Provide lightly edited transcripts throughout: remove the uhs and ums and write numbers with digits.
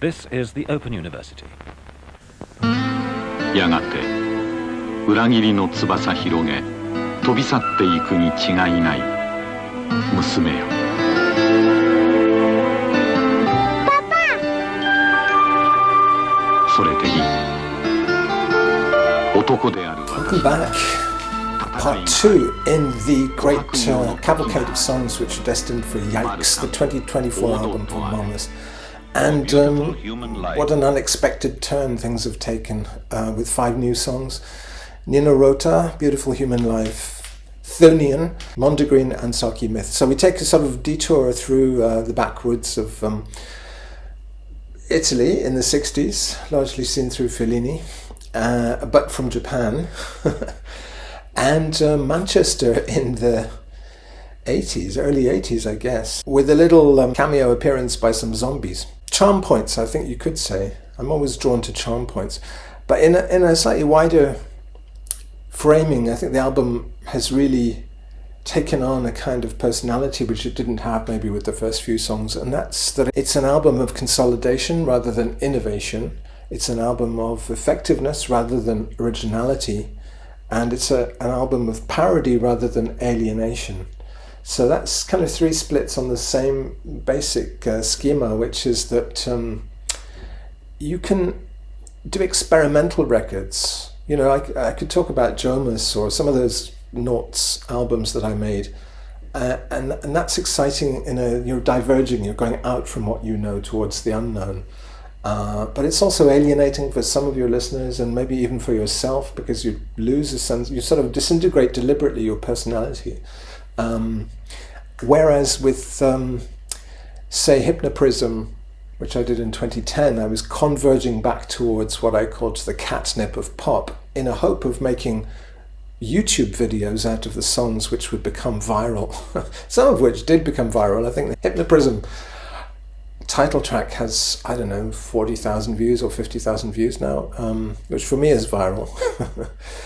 This is the Open University. やがて裏切りの翼広げ飛び去っていくに違いない娘よ。パパ。それでいい。男である私。Welcome back. Part 2 in the great cavalcade of songs which are destined for Yikes, the 2024 album from Momus. And what an unexpected turn things have taken with 5 new songs. Rota, Beautiful Human Life, Thonian, Mondegreen and Saki Myth. So we take a sort of detour through the backwoods of Italy in the 60s, largely seen through Fellini, but from Japan, and Manchester in the 80s, early 80s I guess, with a little cameo appearance by some zombies. Charm points, I think you could say. I'm always drawn to charm points. But in a slightly wider framing, I think the album has really taken on a kind of personality which it didn't have maybe with the first few songs, and that's that it's an album of consolidation rather than innovation. It's an album of effectiveness rather than originality, and it's an album of parody rather than alienation. So that's kind of 3 splits on the same basic schema, which is that you can do experimental records. You know, I could talk about Momus or some of those noughts albums that I made, and that's exciting. You're diverging, you're going out from what you know towards the unknown. But it's also alienating for some of your listeners and maybe even for yourself, because you lose a sense, you sort of disintegrate deliberately your personality. Whereas with, say, Hypnoprism, which I did in 2010, I was converging back towards what I called the catnip of pop, in a hope of making YouTube videos out of the songs which would become viral. Some of which did become viral. I think the Hypnoprism title track has, 40,000 views or 50,000 views now, which for me is viral.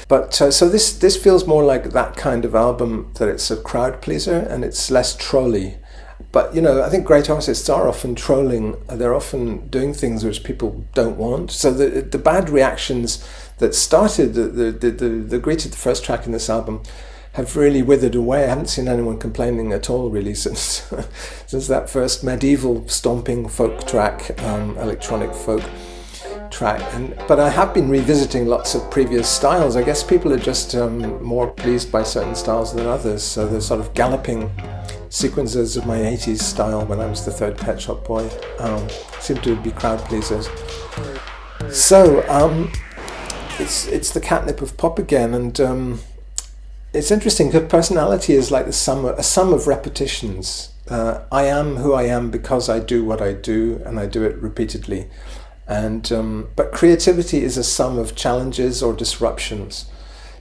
But so this feels more like that kind of album, that it's a crowd pleaser and it's less trolly. But I think great artists are often trolling. They're often doing things which people don't want. So the bad reactions that started the greeted the first track in this album have really withered away. I haven't seen anyone complaining at all really since that first medieval stomping folk track, electronic folk track. But I have been revisiting lots of previous styles. I guess people are just more pleased by certain styles than others. So the sort of galloping sequences of my 80s style when I was the third Pet Shop Boy seem to be crowd pleasers. So it's the catnip of pop again, and it's interesting because personality is like a sum of repetitions. I am who I am because I do what I do, and I do it repeatedly. And but creativity is a sum of challenges or disruptions.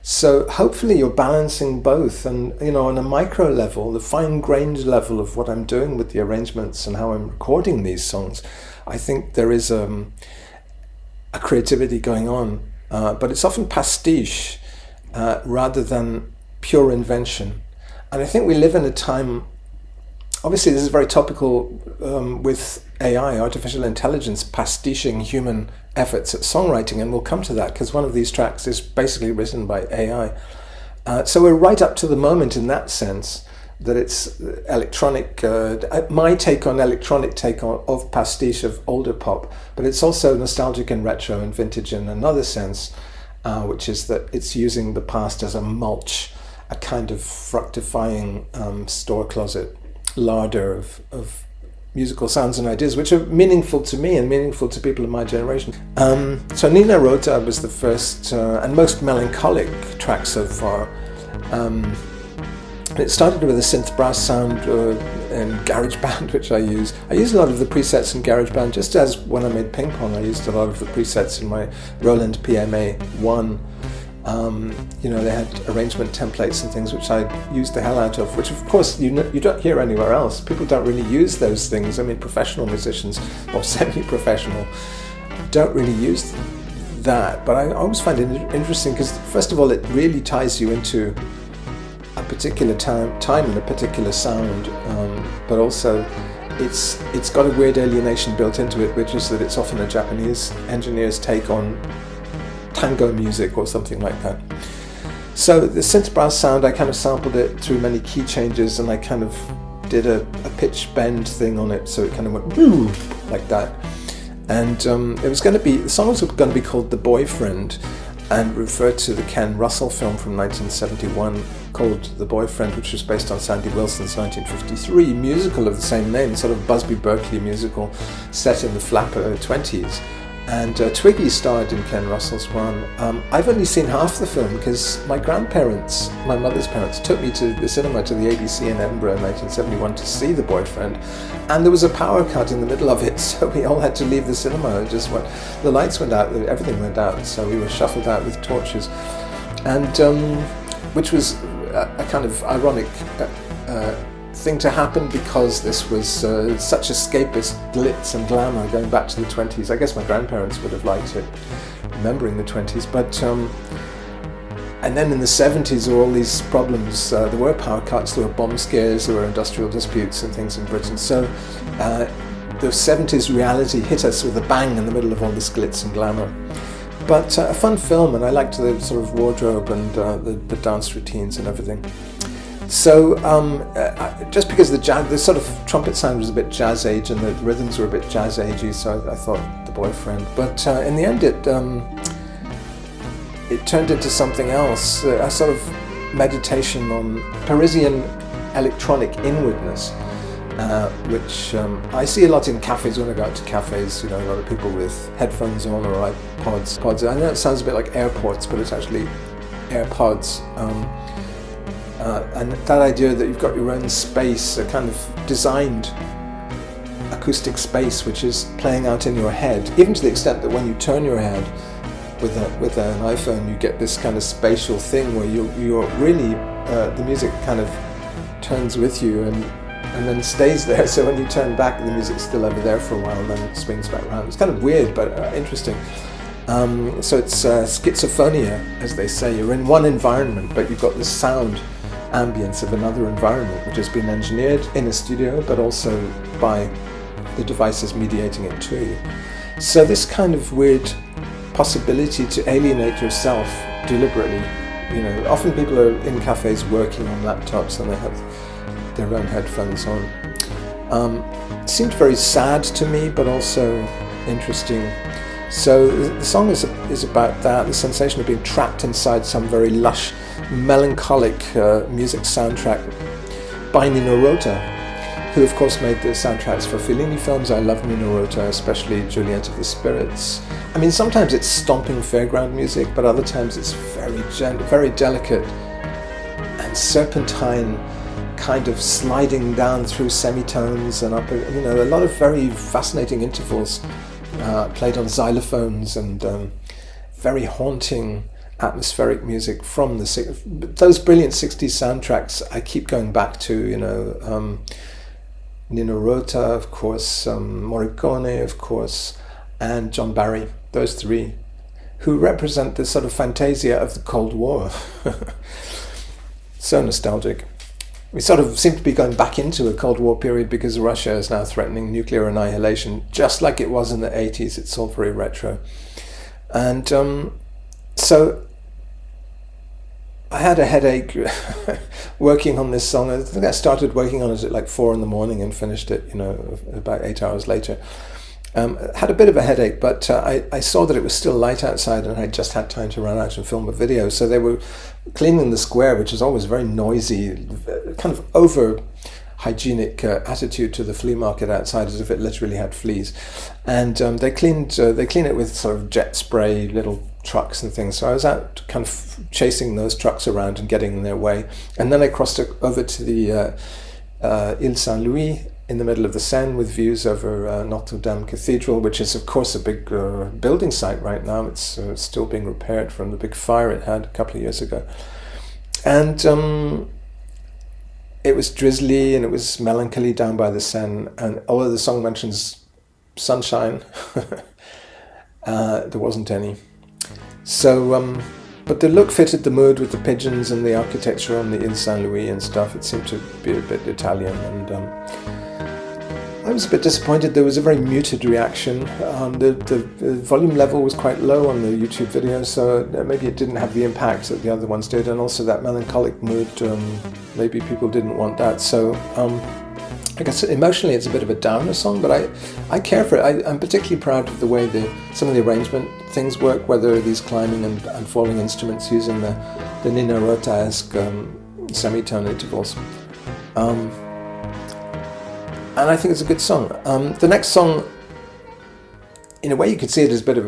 So hopefully you're balancing both, and on a micro level, the fine-grained level of what I'm doing with the arrangements and how I'm recording these songs, I think there is a creativity going on, but it's often pastiche rather than pure invention. And I think we live in a time, obviously this is very topical with AI, artificial intelligence, pastiching human efforts at songwriting, and we'll come to that because one of these tracks is basically written by AI. So we're right up to the moment in that sense, that it's electronic, my take on electronic take of pastiche of older pop, but it's also nostalgic and retro and vintage in another sense, which is that it's using the past as a mulch, a kind of fructifying store closet larder of musical sounds and ideas which are meaningful to me and meaningful to people of my generation. So Nina Rota was the first and most melancholic track so far. It started with a synth brass sound in GarageBand, which I use. I use a lot of the presets in GarageBand, just as when I made Ping Pong I used a lot of the presets in my Roland PMA-1. They had arrangement templates and things which I used the hell out of, which of course you don't hear anywhere else. People don't really use those things. I mean, professional musicians or semi-professional don't really use that, but I always find it interesting because first of all it really ties you into a particular time and a particular sound, but also it's got a weird alienation built into it, which is that it's often a Japanese engineer's take on tango music or something like that. So the synth brass sound, I kind of sampled it through many key changes, and I kind of did a pitch bend thing on it, so it kind of went woo like that. And the song was going to be called "The Boyfriend," and referred to the Ken Russell film from 1971 called The Boyfriend, which was based on Sandy Wilson's 1953 musical of the same name, sort of Busby Berkeley musical set in the flapper 20s. And Twiggy starred in Ken Russell's one. I've only seen half the film because my grandparents, my mother's parents, took me to the cinema, to the ABC in Edinburgh in 1971 to see The Boyfriend, and there was a power cut in the middle of it, so we all had to leave the cinema. The lights went out, everything went out, so we were shuffled out with torches, and which was a kind of ironic thing to happen, because this was such escapist glitz and glamour going back to the 20s. I guess my grandparents would have liked it, remembering the 20s, but and then in the 70s there were all these problems. There were power cuts, there were bomb scares, there were industrial disputes and things in Britain, so the 70s reality hit us with a bang in the middle of all this glitz and glamour. But a fun film, and I liked the sort of wardrobe and the dance routines and everything. So just because the sort of trumpet sound was a bit jazz age and the rhythms were a bit jazz agey, so I thought The Boyfriend. But in the end, it turned into something else, a sort of meditation on Parisian electronic inwardness, which I see a lot in cafes when I go out to cafes. You know, a lot of people with headphones on or iPods. I know it sounds a bit like AirPods, but it's actually AirPods. And that idea that you've got your own space, a kind of designed acoustic space which is playing out in your head, even to the extent that when you turn your head with an iPhone, you get this kind of spatial thing where you're really, the music kind of turns with you and then stays there, so when you turn back the music's still over there for a while and then it swings back around. It's kind of weird but interesting. So it's schizophonia, as they say. You're in one environment but you've got this sound ambience of another environment which has been engineered in a studio but also by the devices mediating it to you. So this kind of weird possibility to alienate yourself deliberately, you know, often people are in cafes working on laptops and they have their own headphones on. Seemed very sad to me but also interesting. So the song is about that, the sensation of being trapped inside some very lush, melancholic music soundtrack by Rota, who of course made the soundtracks for Fellini films. I love Rota, especially Juliet of the Spirits. I mean, sometimes it's stomping fairground music, but other times it's very delicate and serpentine, kind of sliding down through semitones and up, you know, a lot of very fascinating intervals. Played on xylophones and very haunting atmospheric music from those brilliant 60s soundtracks I keep going back to, you know, Nino Rota, of course, Morricone, of course, and John Barry, those three, who represent the sort of fantasia of the Cold War. So nostalgic. We sort of seem to be going back into a Cold War period because Russia is now threatening nuclear annihilation, just like it was in the 80s. It's all very retro. And so I had a headache working on this song. I think I started working on it at like 4 a.m. and finished it, you know, about 8 hours later. Had a bit of a headache, but I saw that it was still light outside and I just had time to run out and film a video. So they were cleaning the square, which is always very noisy, kind of over hygienic attitude to the flea market outside, as if it literally had fleas. And they clean it with sort of jet spray, little trucks and things. So I was out kind of chasing those trucks around and getting in their way. And then I crossed over to the Ile Saint-Louis, in the middle of the Seine, with views over Notre Dame Cathedral, which is of course a big building site right now. It's still being repaired from the big fire it had a couple of years ago. And it was drizzly and it was melancholy down by the Seine, and although the song mentions sunshine, there wasn't any. So but the look fitted the mood with the pigeons and the architecture on the Ile Saint-Louis and stuff. It seemed to be a bit Italian, and I I was a bit disappointed. There was a very muted reaction. The volume level was quite low on the YouTube video, so maybe it didn't have the impact that the other ones did, and also that melancholic mood, maybe people didn't want that. So I guess emotionally it's a bit of a downer song, but I care for it. I'm particularly proud of the way some of the arrangement things work, whether these climbing and falling instruments using the Nina Rota-esque semitone intervals. And I think it's a good song. The next song, in a way you could see it as a bit of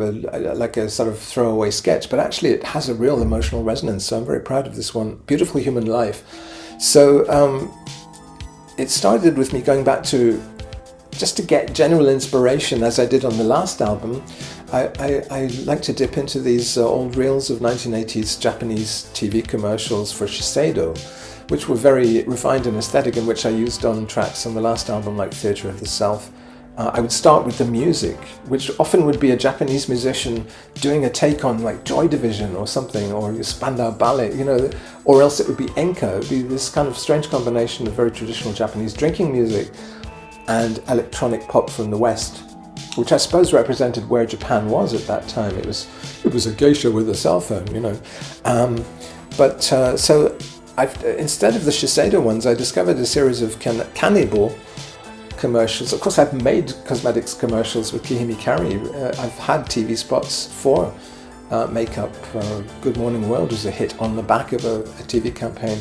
like a sort of throwaway sketch, but actually it has a real emotional resonance, so I'm very proud of this one. Beautiful Human Life. So it started with me going back to, just to get general inspiration, as I did on the last album. I like to dip into these old reels of 1980s Japanese TV commercials for Shiseido, which were very refined and aesthetic, and which I used on tracks on the last album, like Theatre of the Self. I would start with the music, which often would be a Japanese musician doing a take on like Joy Division or something, or Spandau Ballet, or else it would be enka. It would be this kind of strange combination of very traditional Japanese drinking music and electronic pop from the West, which I suppose represented where Japan was at that time. It was a geisha with a cell phone, So instead of the Shiseido ones, I discovered a series of Kanebo commercials. Of course, I've made cosmetics commercials with Kihimi Kari. I've had TV spots for makeup. Good Morning World was a hit on the back of a TV campaign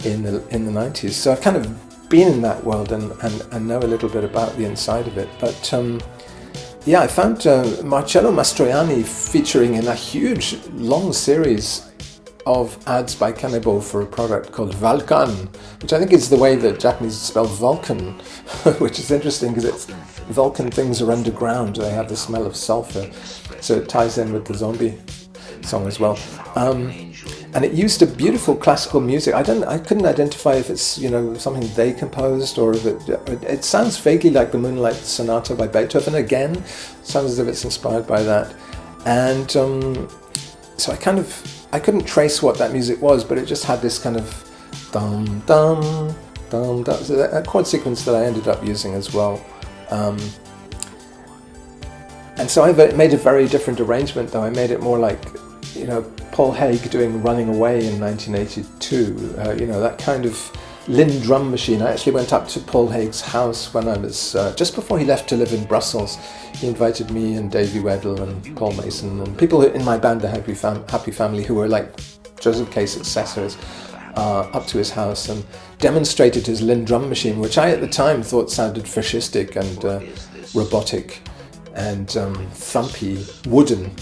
in the 90s. So I've kind of been in that world and know a little bit about the inside of it. But I found Marcello Mastroianni featuring in a huge, long series of ads by Kanebo for a product called Vulcan, which I think is the way that Japanese spell Vulcan, which is interesting because Vulcan things are underground. They have the smell of sulfur, so it ties in with the zombie song as well. And it used a beautiful classical music. I couldn't identify if it's something they composed or if it sounds vaguely like the Moonlight Sonata by Beethoven. Again, sounds as if it's inspired by that. And so I couldn't trace what that music was, but it just had this kind of dum dum dum dum, so a chord sequence that I ended up using as well. And so I made a very different arrangement, though. I made it more like Paul Haig doing Running Away in 1982, that kind of Linn drum machine. I actually went up to Paul Haig's house when I was, just before he left to live in Brussels. He invited me and Davey Weddle and Paul Mason and people in my band, the Happy Family, who were like Joseph K successors, up to his house and demonstrated his Linn drum machine, which I at the time thought sounded fascistic and robotic and thumpy, wooden.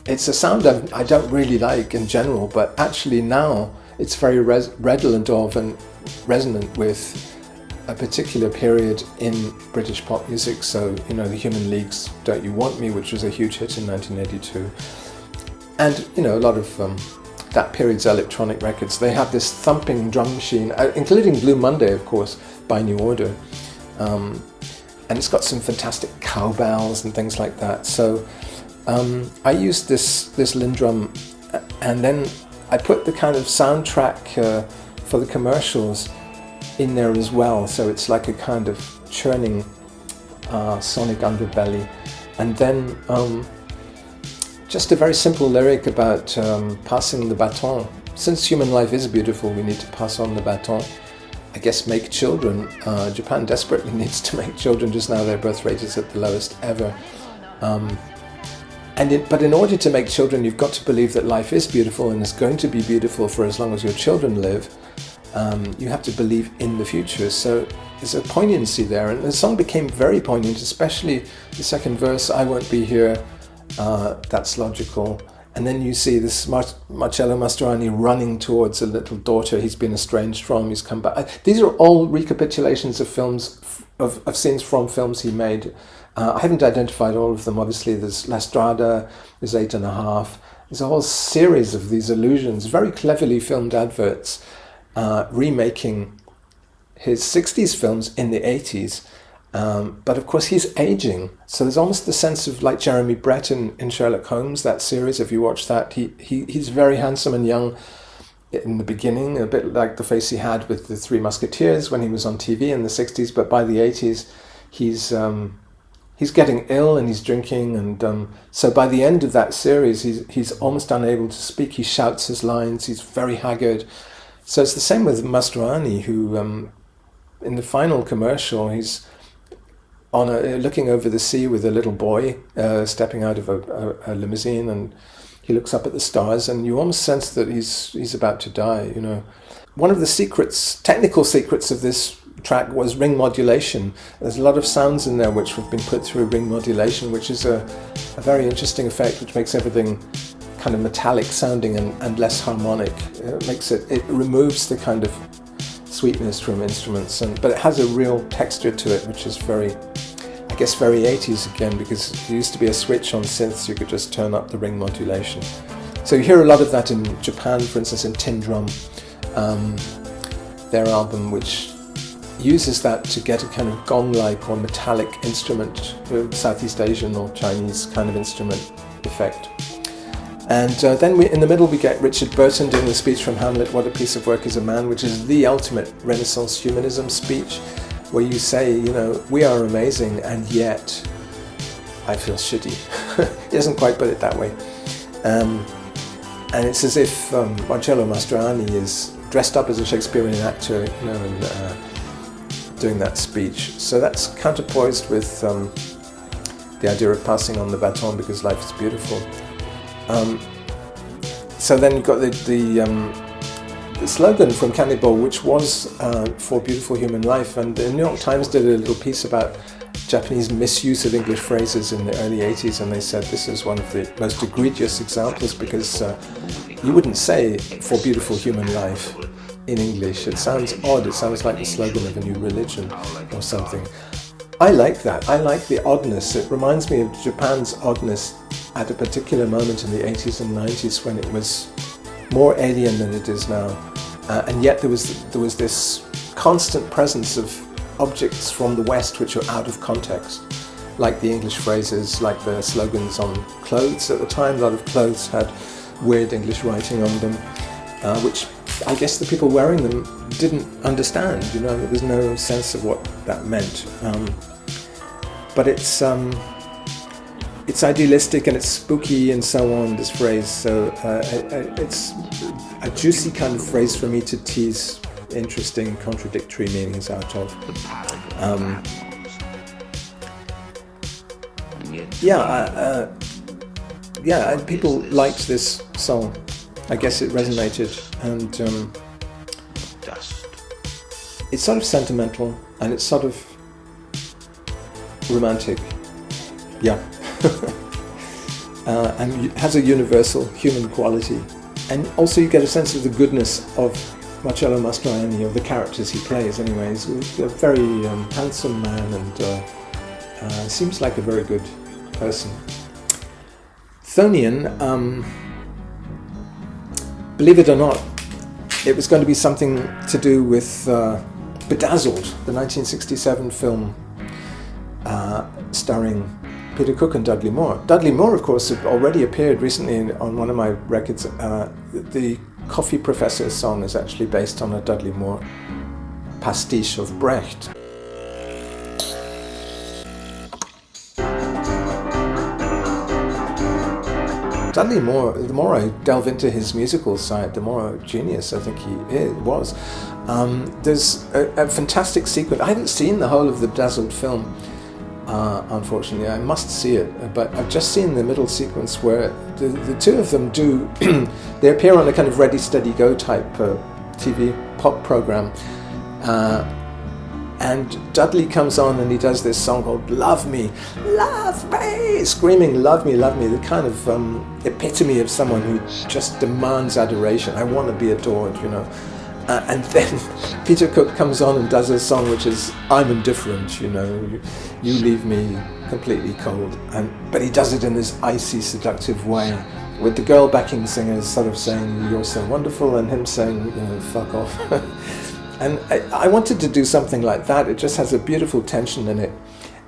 It's a sound I don't really like in general, but actually now it's very redolent of and resonant with a particular period in British pop music. So, the Human League's Don't You Want Me, which was a huge hit in 1982. And, a lot of that period's electronic records, they have this thumping drum machine, including Blue Monday, of course, by New Order. And it's got some fantastic cowbells and things like that. So I used this Linn drum, and then I put the kind of soundtrack for the commercials in there as well, so it's like a kind of churning sonic underbelly. And then just a very simple lyric about passing the baton. Since human life is beautiful, we need to pass on the baton. I guess make children. Japan desperately needs to make children. Just now their birth rate is at the lowest ever. But in order to make children, you've got to believe that life is beautiful and is going to be beautiful for as long as your children live. You have to believe in the future. So there's a poignancy there. And the song became very poignant, especially the second verse, I won't be here, that's logical. And then you see this Marcello Mastroianni running towards a little daughter he's been estranged from, he's come back. These are all recapitulations of films, of scenes from films he made. I haven't identified all of them, obviously. There's La Strada, there's 8½. There's a whole series of these allusions, very cleverly filmed adverts, remaking his 60s films in the 80s. But of course he's aging, so there's almost the sense of like Jeremy Brett in Sherlock Holmes, that series. If you watch that, he's very handsome and young in the beginning, a bit like the face he had with the Three Musketeers when he was on TV in the 60s, but by the 80s he's getting ill and he's drinking, and so by the end of that series, he's almost unable to speak. He shouts his lines. He's very haggard. So it's the same with Mastroianni, who in the final commercial, he's looking over the sea with a little boy stepping out of a limousine, and he looks up at the stars, and you almost sense that he's about to die. You know, one of the technical secrets of this track was ring modulation. There's a lot of sounds in there which have been put through ring modulation, which is a very interesting effect, which makes everything kind of metallic sounding and less harmonic. It removes the kind of sweetness from instruments, but it has a real texture to it, which is very 80s again, because there used to be a switch on synths, you could just turn up the ring modulation. So you hear a lot of that in Japan, for instance, in Tin Drum, their album, which uses that to get a kind of gong-like or metallic instrument, Southeast Asian or Chinese kind of instrument effect. And then in the middle we get Richard Burton doing the speech from Hamlet, What a Piece of Work is a Man, which is the ultimate Renaissance humanism speech, where you say, you know, we are amazing and yet I feel shitty. He doesn't quite put it that way. And it's as if Marcello Mastroianni is dressed up as a Shakespearean actor, you know, and doing that speech. So that's counterpoised with the idea of passing on the baton because life is beautiful. So then you've got the slogan from Cannibal, which was for beautiful human life, and the New York Times did a little piece about Japanese misuse of English phrases in the early 80s, and they said this is one of the most egregious examples because you wouldn't say for beautiful human life in English. It sounds odd. It sounds like the slogan of a new religion or something. I like that. I like the oddness. It reminds me of Japan's oddness at a particular moment in the 80s and 90s when it was more alien than it is now. And yet there was this constant presence of objects from the West which are out of context, like the English phrases, like the slogans on clothes at the time. A lot of clothes had weird English writing on them, which I guess the people wearing them didn't understand. You know, there was no sense of what that meant. But it's idealistic and it's spooky and so on, this phrase. So it's a juicy kind of phrase for me to tease interesting contradictory meanings out of. People liked this song. I guess it resonated, and it's sort of sentimental and it's sort of romantic. Yeah. And it has a universal human quality. And also you get a sense of the goodness of Marcello Mastroianni, of the characters he plays anyways. He's a very handsome man and seems like a very good person. Thonian, believe it or not, it was going to be something to do with Bedazzled, the 1967 film starring Peter Cook and Dudley Moore. Dudley Moore, of course, had already appeared recently on one of my records. The Coffee Professor song is actually based on a Dudley Moore pastiche of Brecht. Dudley Moore, the more I delve into his musical side, the more genius I think he was. There's a fantastic sequence. I haven't seen the whole of the Bedazzled film, unfortunately. I must see it, but I've just seen the middle sequence where the two of them do they appear on a kind of Ready Steady Go type TV pop program, and Dudley comes on and he does this song called Love Me, screaming love me, the kind of epitome of someone who just demands adoration. I want to be adored, you know. And then Peter Cook comes on and does a song which is I'm indifferent, you know, you leave me completely cold, but he does it in this icy, seductive way, with the girl backing singers sort of saying you're so wonderful and him saying, you know, fuck off. And I wanted to do something like that. It just has a beautiful tension in it.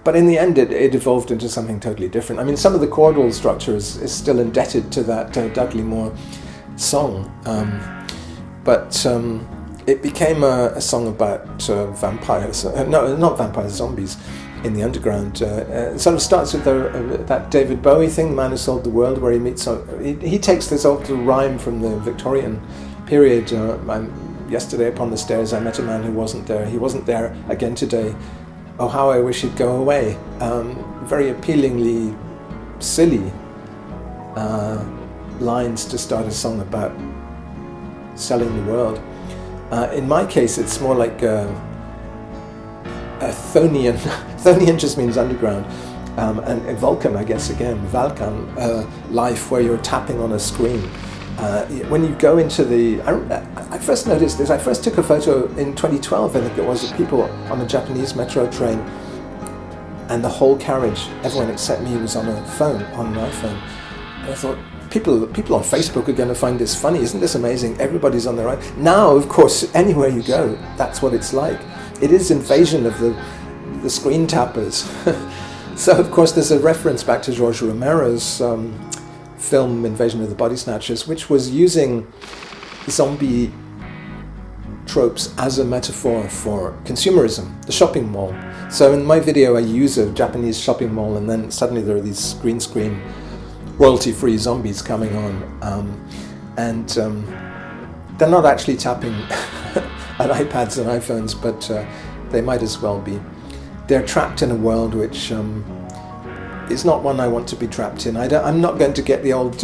But in the end, it evolved into something totally different. I mean, some of the chordal structure is still indebted to that Dudley Moore song. But it became a song about vampires. No, not vampires, zombies. in the underground. It sort of starts with that David Bowie thing, The Man Who Sold the World, where he meets. He takes this old little rhyme from the Victorian period. Yesterday upon the stairs I met a man who wasn't there. He wasn't there again today. Oh, how I wish he'd go away. Very appealingly silly lines to start a song about selling the world. In my case, it's more like a Thonian. Thonian just means underground. And Vulcan, I guess, again, Valkan, life where you're tapping on a screen. When you go into I first noticed this, I first took a photo in 2012, I think it was, of people on a Japanese metro train, and the whole carriage, everyone except me was on a phone, on an iPhone. And I thought, people on Facebook are going to find this funny, isn't this amazing? Everybody's on their own. Now, of course, anywhere you go, that's what it's like. It is invasion of the screen tappers. So, of course, there's a reference back to George Romero's film Invasion of the Body Snatchers, which was using zombie tropes as a metaphor for consumerism, the shopping mall. So in my video I use a Japanese shopping mall, and then suddenly there are these green screen royalty-free zombies coming on, and they're not actually tapping at iPads and iPhones, but they might as well be. They're trapped in a world which is not one I want to be trapped in. I'm not going to get the old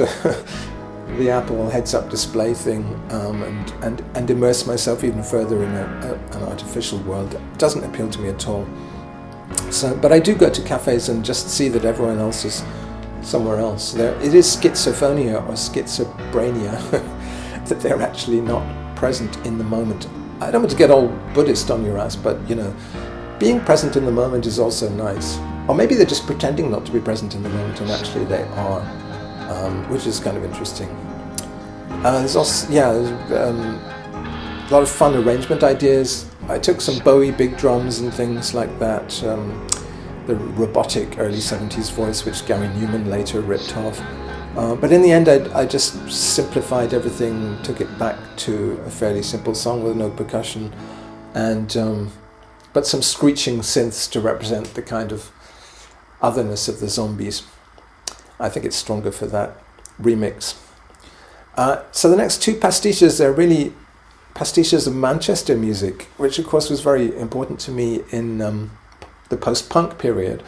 the Apple heads-up display thing and immerse myself even further in an artificial world. It doesn't appeal to me at all. So, but I do go to cafes and just see that everyone else is somewhere else. It is schizophonia or schizophrenia that they're actually not present in the moment. I don't want to get all Buddhist on your ass, but being present in the moment is also nice. Or maybe they're just pretending not to be present in the moment, and actually they are, which is kind of interesting. There's also, a lot of fun arrangement ideas. I took some Bowie big drums and things like that, the robotic early 70s voice, which Gary Newman later ripped off. But in the end, I just simplified everything, took it back to a fairly simple song with no percussion, and but some screeching synths to represent the kind of otherness of the zombies. I think it's stronger for that remix. So the next two pastiches, they're really pastiches of Manchester music, which of course was very important to me in the post-punk period.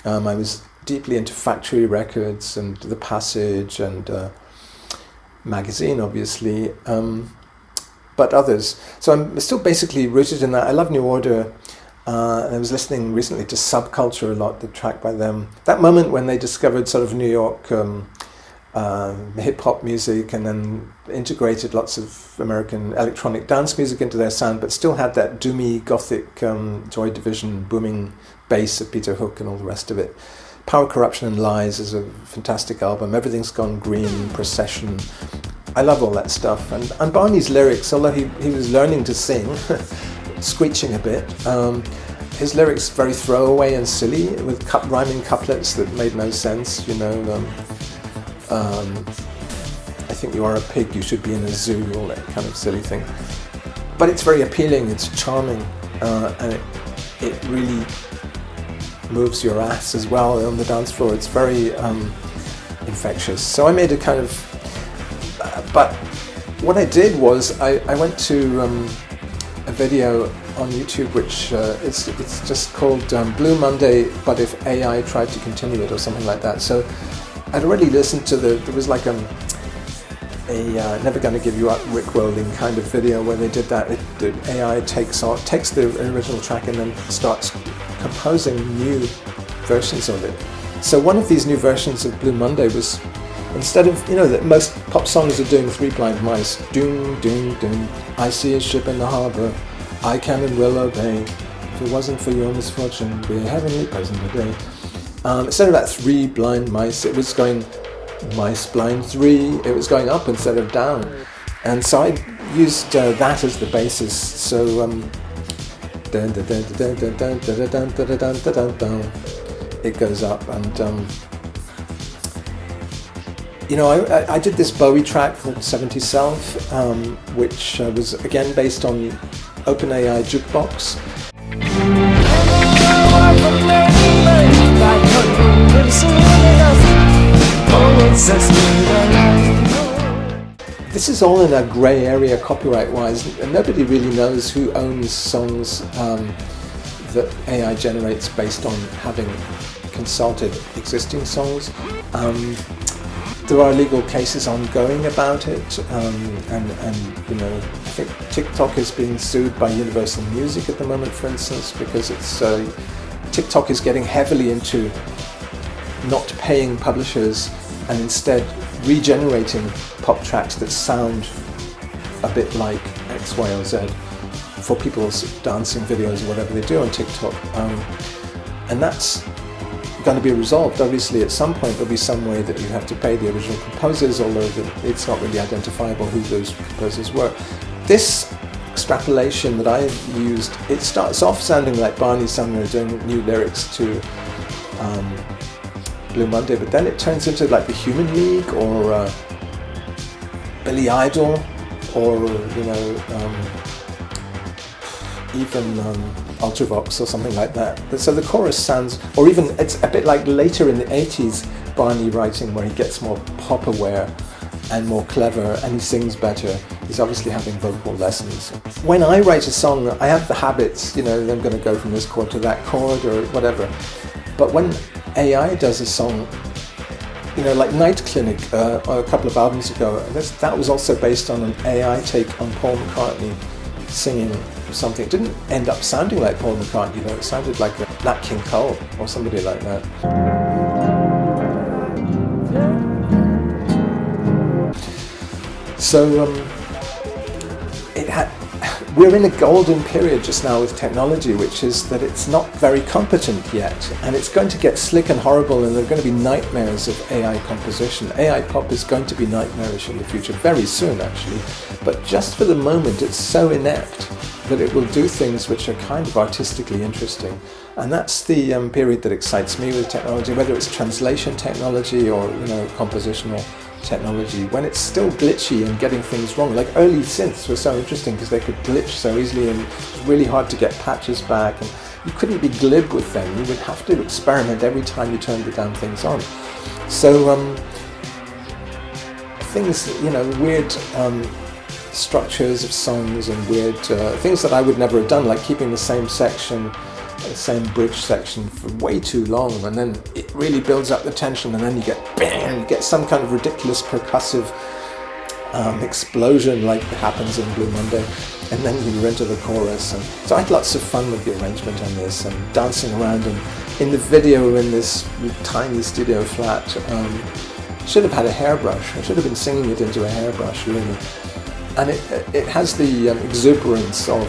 I was deeply into Factory Records and The Passage and Magazine, obviously, but others. So I'm still basically rooted in that. I love New Order. I was listening recently to Subculture a lot, the track by them. That moment when they discovered sort of New York hip-hop music and then integrated lots of American electronic dance music into their sound, but still had that doomy, gothic Joy Division booming bass of Peter Hook and all the rest of it. Power, Corruption and Lies is a fantastic album. Everything's Gone Green, Procession. I love all that stuff. And Barney's lyrics, although he was learning to sing, screeching a bit, his lyrics very throwaway and silly, with rhyming couplets that made no sense, I think you are a pig, you should be in a zoo, all that kind of silly thing. But it's very appealing, it's charming, and it really moves your ass as well on the dance floor. It's very infectious. So I made a kind of... but what I did was I went to a video on YouTube which it's just called Blue Monday, but if AI tried to continue it or something like that. So I'd already listened to there was like a Never Gonna Give You Up Rickrolling kind of video where they did that. The AI takes the original track and then starts composing new versions of it. So one of these new versions of Blue Monday was, instead of, that most pop songs are doing Three Blind Mice, doom, doom, doom, I see a ship in the harbour, I can and will obey, if it wasn't for your misfortune, be a heavenly present today. Instead of that Three Blind Mice, it was going Mice Blind 3, it was going up instead of down. And so I used that as the basis, so it goes up, and I did this Bowie track called 70 Self, which was again based on OpenAI Jukebox. is all in a grey area copyright-wise, and nobody really knows who owns songs that AI generates based on having consulted existing songs. There are legal cases ongoing about it, and you know, I think TikTok is being sued by Universal Music at the moment, for instance, because it's TikTok is getting heavily into not paying publishers and instead regenerating pop tracks that sound a bit like X, Y, or Z for people's dancing videos or whatever they do on TikTok, and that's going to be resolved. Obviously, at some point there'll be some way that you have to pay the original composers, although it's not really identifiable who those composers were. This extrapolation that I've used, it starts off sounding like Barney Sumner doing new lyrics to Blue Monday, but then it turns into like the Human League or Billy Idol, or you know, even Ultravox or something like that. So the chorus sounds, or even it's a bit like later in the 80s Barney writing, where he gets more pop aware and more clever, and he sings better. He's obviously having vocal lessons. When I write a song, I have the habits, you know, I'm going to go from this chord to that chord or whatever. But when AI does a song, you know, like Night Clinic a couple of albums ago, that was also based on an AI take on Paul McCartney singing something. It didn't end up sounding like Paul McCartney, though. It sounded like a Nat King Cole or somebody like that. So we're in a golden period just now with technology, which is that it's not very competent yet, and it's going to get slick and horrible, and there are going to be nightmares of AI composition. AI pop is going to be nightmarish in the future, very soon actually, but just for the moment it's so inept that it will do things which are kind of artistically interesting. And that's the period that excites me with technology, whether it's translation technology or, you know, compositional technology, when it's still glitchy and getting things wrong. Like early synths were so interesting because they could glitch so easily, and it was really hard to get patches back, and you couldn't be glib with them. You would have to experiment every time you turned the damn things on. So things, you know, weird structures of songs and weird things that I would never have done, like keeping the same section, the same bridge section for way too long, and then it really builds up the tension, and then you get bang, you get some kind of ridiculous percussive explosion like happens in Blue Monday, and then you're into the chorus. And so I had lots of fun with the arrangement on this, and dancing around, and in the video in this tiny studio flat, should have had a hairbrush. I should have been singing it into a hairbrush, really. And it has the exuberance of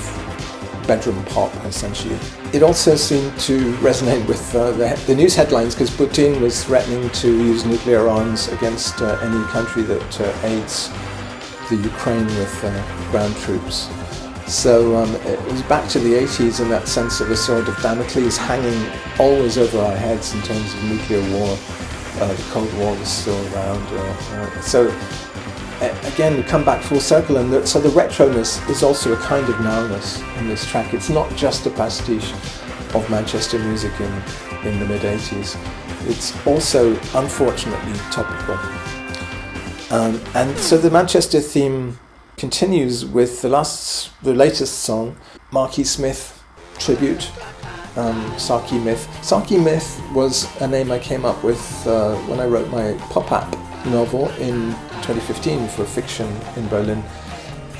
bedroom pop, essentially. It also seemed to resonate with the news headlines, because Putin was threatening to use nuclear arms against any country that aids the Ukraine with ground troops. So it was back to the 80s in that sense of a sword of Damocles hanging always over our heads in terms of nuclear war. The Cold War was still around. Again, we come back full circle, and so the retroness is also a kind of nowness in this track. It's not just a pastiche of Manchester music in the mid-80s. It's also, unfortunately, topical. And so the Manchester theme continues with the latest song, Marquis Smith tribute, Saki Myth. Saki Myth was a name I came up with when I wrote my pop-up novel in 2015 for fiction in Berlin,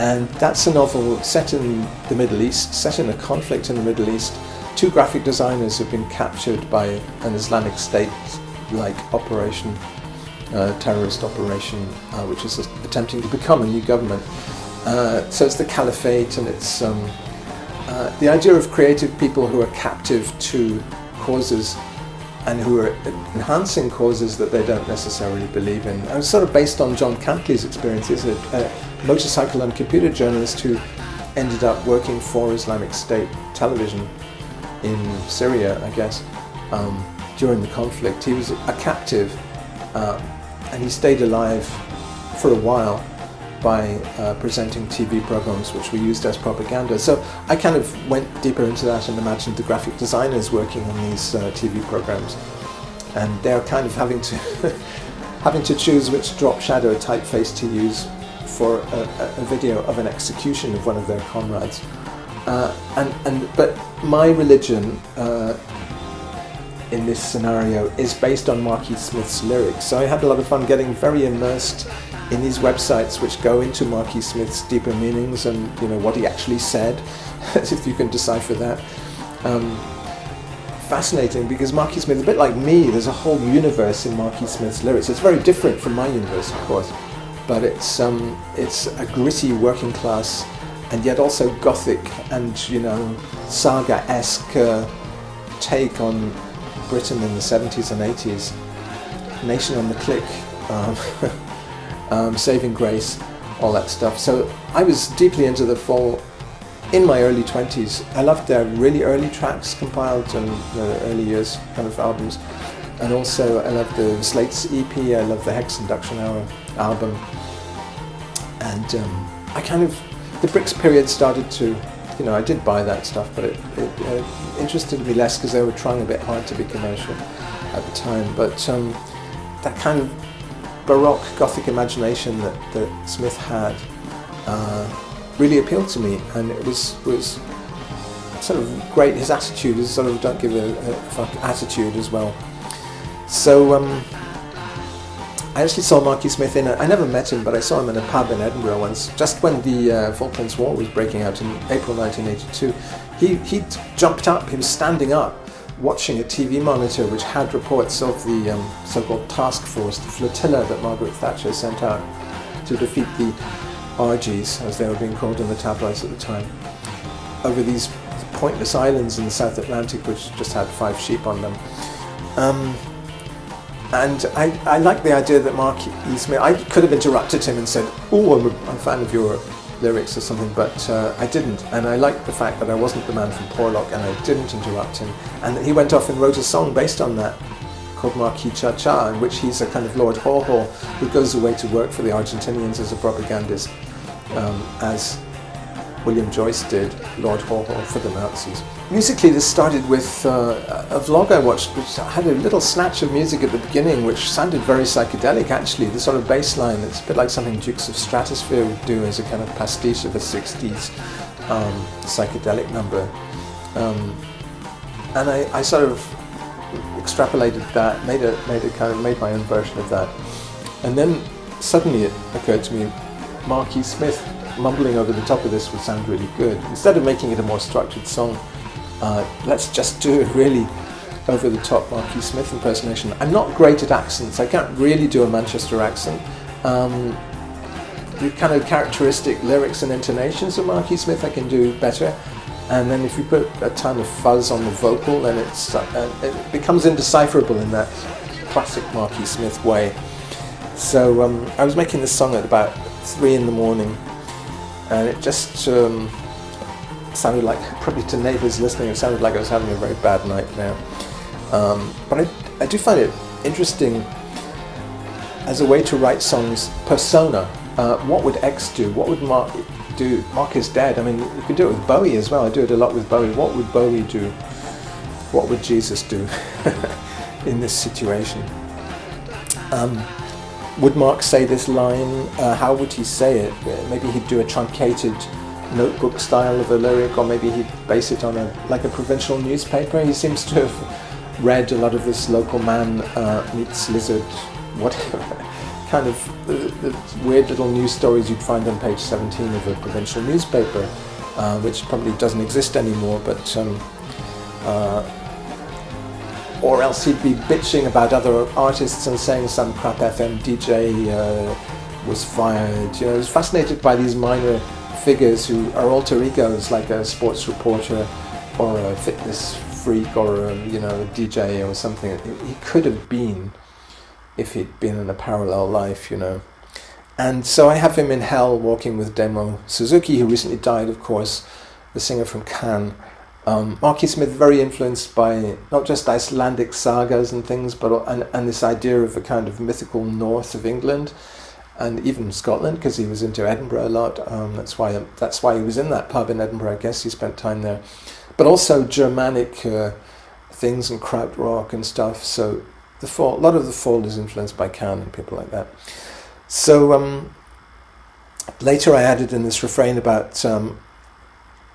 and that's a novel set in the Middle East, set in a conflict in the Middle East. Two graphic designers have been captured by an Islamic State-like operation, terrorist operation, which is attempting to become a new government. So it's the caliphate, and it's the idea of creative people who are captive to causes and who are enhancing causes that they don't necessarily believe in. And it's sort of based on John Cantley's experience. He's a motorcycle and computer journalist who ended up working for Islamic State television in Syria, I guess, during the conflict. He was a captive, and he stayed alive for a while by presenting TV programs which were used as propaganda. So I kind of went deeper into that and imagined the graphic designers working on these TV programs, and they're kind of having to choose which drop shadow typeface to use for a video of an execution of one of their comrades. But my religion in this scenario is based on Marquis Smith's lyrics. So I had a lot of fun getting very immersed in these websites which go into Marquis Smith's deeper meanings and what he actually said, as if you can decipher that. Fascinating, because Marquis Smith is a bit like me. There's a whole universe in Marquis Smith's lyrics. It's very different from my universe, of course, but it's a gritty working class and yet also gothic and saga-esque take on Britain in the 70s and 80s. Nation on the Click, Saving Grace, all that stuff. So I was deeply into the Fall in my early 20s. I loved their really early tracks compiled in the early years kind of albums, and also I loved the Slate's EP, I loved the Hex Induction Hour album, and the Bricks period started to, I did buy that stuff, but it interested me less because they were trying a bit hard to be commercial at the time. But that kind of Baroque Gothic imagination that Smith had really appealed to me, and it was sort of great. His attitude is sort of don't give a fuck attitude as well. So I actually saw Marquis Smith I never met him, but I saw him in a pub in Edinburgh once, just when the Falklands War was breaking out in April 1982. He jumped up, he was standing up, watching a TV monitor which had reports of the so-called task force, the flotilla that Margaret Thatcher sent out to defeat the RGs, as they were being called in the tabloids at the time, over these pointless islands in the South Atlantic which just had 5 sheep on them. And I like the idea that Marquis Smith, I could have interrupted him and said, "Oh, I'm a fan of your lyrics" or something, but I didn't. And I liked the fact that I wasn't the man from Porlock and I didn't interrupt him. And he went off and wrote a song based on that called Marquis Cha Cha, in which he's a kind of Lord Haw Haw who goes away to work for the Argentinians as a propagandist, as William Joyce did, Lord Haw Haw for the Nazis. Musically, this started with a vlog I watched, which had a little snatch of music at the beginning, which sounded very psychedelic, actually. The sort of bass line, it's a bit like something Dukes of Stratosphere would do as a kind of pastiche of a 60s psychedelic number. And I sort of extrapolated that, made my own version of that. And then suddenly it occurred to me, Marquis Smith mumbling over the top of this would sound really good. Instead of making it a more structured song, let's just do a really over-the-top Marquis Smith impersonation. I'm not great at accents. I can't really do a Manchester accent. The kind of characteristic lyrics and intonations of Marquis Smith I can do better. And then if you put a ton of fuzz on the vocal, then it becomes indecipherable in that classic Marquis Smith way. So I was making this song at about 3 in the morning, and it just sounded like, probably to neighbours listening, it sounded like I was having a very bad night now. But I do find it interesting as a way to write songs, persona. What would X do? What would Mark do? Mark is dead. I mean, you could do it with Bowie as well. I do it a lot with Bowie. What would Bowie do? What would Jesus do in this situation? Would Mark say this line? How would he say it? Maybe he'd do a truncated notebook style of a lyric, or maybe he'd base it on a provincial newspaper. He seems to have read a lot of this Local Man meets Lizard, whatever, kind of the weird little news stories you'd find on page 17 of a provincial newspaper, which probably doesn't exist anymore, but or else he'd be bitching about other artists and saying some crap FM DJ was fired. You know, I was fascinated by these minor figures who are alter egos, like a sports reporter or a fitness freak or a DJ or something. He could have been if he'd been in a parallel life, you know. And so I have him in Hell walking with Demo Suzuki, who recently died, of course, the singer from Cannes. Marquis Smith, very influenced by not just Icelandic sagas and things, but and this idea of a kind of mythical north of England, and even Scotland, because he was into Edinburgh a lot. That's why he was in that pub in Edinburgh. I guess he spent time there. But also Germanic things and krautrock and stuff. So a lot of the Fall is influenced by Cannes and people like that. So Later I added in this refrain about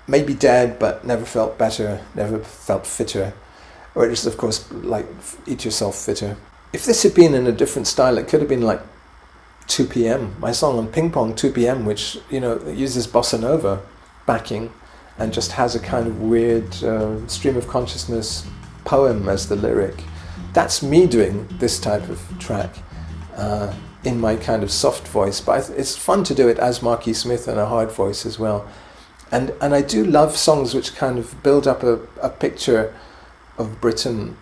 maybe dead but never felt better, never felt fitter, or it is of course like eat yourself fitter. If this had been in a different style, it could have been like 2 p.m. My song on Ping Pong 2 p.m. which, you know, uses bossa nova backing and just has a kind of weird stream of consciousness poem as the lyric. That's me doing this type of track in my kind of soft voice, but it's fun to do it as Marky Smith in a hard voice as well. And I do love songs which kind of build up a picture of Britain,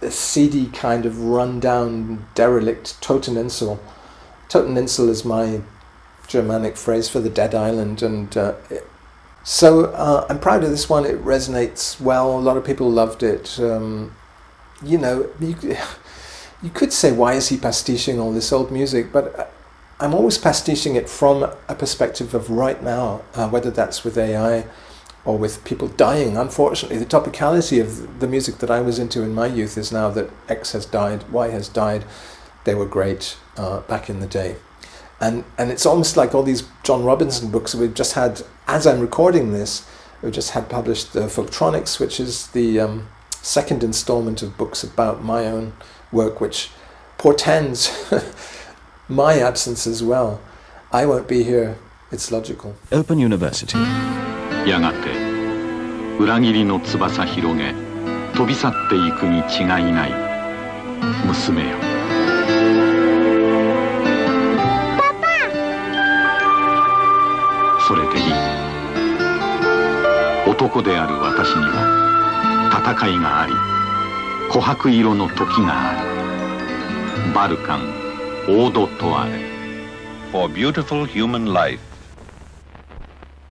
a seedy kind of run-down, derelict Toteninsel. Toteninsel is my Germanic phrase for the dead island, and so I'm proud of this one. It resonates well. A lot of people loved it. You know, you could say, why is he pastiching all this old music? But I'm always pastiching it from a perspective of right now, whether that's with AI or with people dying. Unfortunately, the topicality of the music that I was into in my youth is now that X has died, Y has died. They were great back in the day. And it's almost like all these John Robinson books we've just had, as I'm recording this, we've just had published the Folktronics, which is the second installment of books about my own work, which portends my absence as well. I won't be here, it's logical. Open University. やがて裏切りの翼広げ飛び去っていくに違いない娘よ。それでいい。男である私には戦いがあり琥珀色の時がある。バルカン王土とあれ。 For beautiful human life